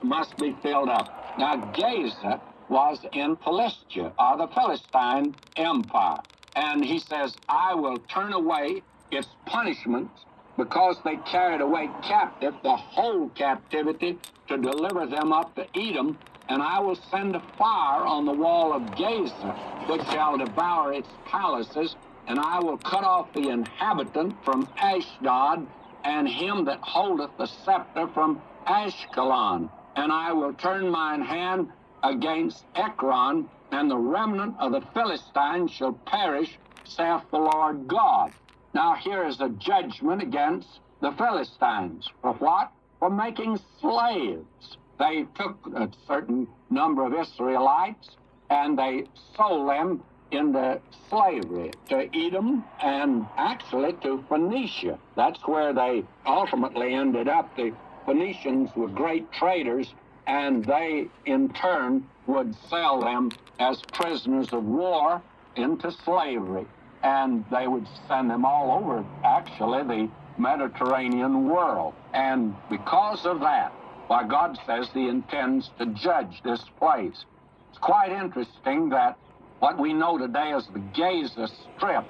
must be filled up. Now, Gaza was in Philistia, or the Philistine Empire. And he says, I will turn away its punishments because they carried away captive the whole captivity to deliver them up to Edom, and I will send a fire on the wall of Gaza, which shall devour its palaces, and I will cut off the inhabitant from Ashdod, and him that holdeth the scepter from Ashkelon. And I will turn mine hand against Ekron, and the remnant of the Philistines shall perish, saith the Lord God. Now here is a judgment against the Philistines. For what? For making slaves. They took a certain number of Israelites and they sold them into slavery to Edom and actually to Phoenicia. That's where they ultimately ended up. The Phoenicians were great traders, and they in turn would sell them as prisoners of war into slavery. And they would send them all over, actually, the Mediterranean world. And because of that, why, God says He intends to judge this place. It's quite interesting that what we know today as the Gaza Strip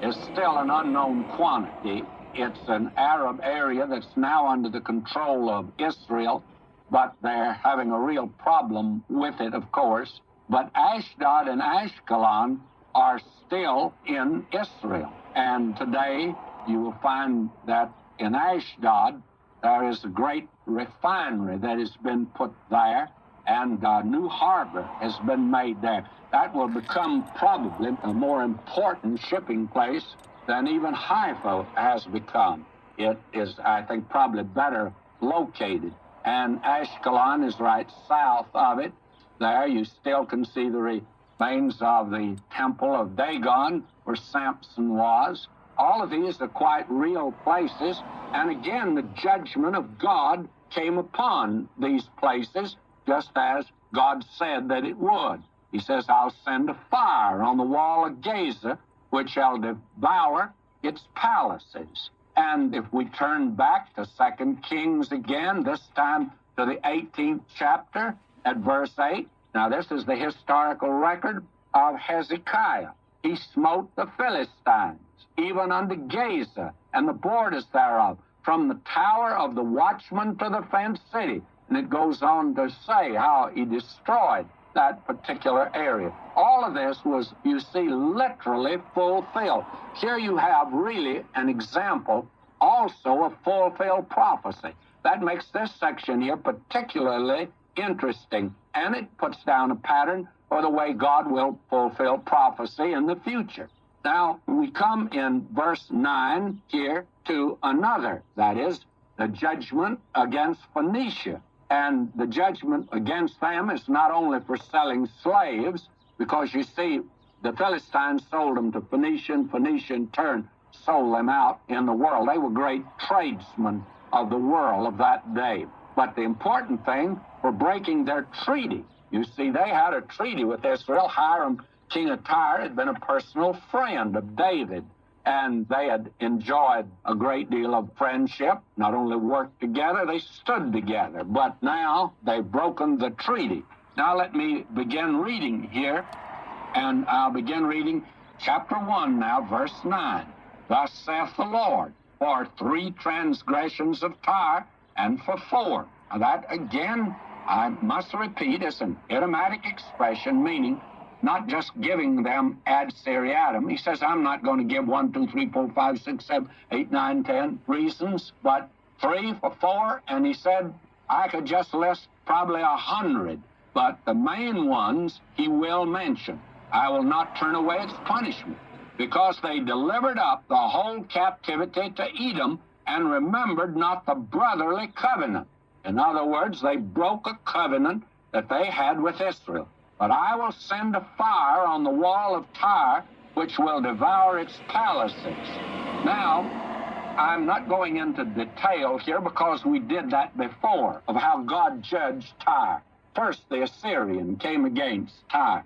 is still an unknown quantity. It's an Arab area that's now under the control of Israel, but they're having a real problem with it, of course. But Ashdod and Ashkelon are still in Israel. And today you will find that in Ashdod there is a great refinery that has been put there, and a new harbor has been made there. That will become probably a more important shipping place than even Haifa has become. It is, I think, probably better located. And Ashkelon is right south of it. There you still can see the remains of the temple of Dagon, where Samson was. All of these are quite real places. And again, the judgment of God came upon these places, just as God said that it would. He says, I'll send a fire on the wall of Gaza, which shall devour its palaces. And if we turn back to 2 Kings again, this time to the 18th chapter at verse 8, now this is the historical record of Hezekiah. He smote the Philistines, even unto Gaza, and the borders thereof, from the tower of the watchman to the fenced city. And it goes on to say how he destroyed that particular area. All of this was, you see, literally fulfilled. Here you have really an example also of fulfilled prophecy. That makes this section here particularly interesting, and it puts down a pattern for the way God will fulfill prophecy in the future. Now, we come in verse 9 here to another, that is, the judgment against Phoenicia. And the judgment against them is not only for selling slaves, because you see, the Philistines sold them to Phoenicia, and Phoenicia in turn sold them out in the world. They were great tradesmen of the world of that day. But the important thing, for breaking their treaty. You see, they had a treaty with Israel. Hiram, king of Tyre, had been a personal friend of David, and they had enjoyed a great deal of friendship. Not only worked together, they stood together. But now they've broken the treaty. Now let me begin reading here, and I'll begin reading chapter 1 now, verse 9. Thus saith the Lord, for 3 transgressions of Tyre, and for 4. Now that, again, I must repeat, is an idiomatic expression, meaning not just giving them ad seriatim. He says, I'm not going to give 1, 2, 3, 4, 5, 6, 7, 8, 9, 10 reasons, but 3 for 4. And he said, I could just list probably 100, but the main ones he will mention. I will not turn away its punishment, because they delivered up the whole captivity to Edom and remembered not the brotherly covenant. In other words, they broke a covenant that they had with Israel. But I will send a fire on the wall of Tyre, which will devour its palaces. Now, I'm not going into detail here because we did that before, of how God judged Tyre. First, the Assyrian came against Tyre.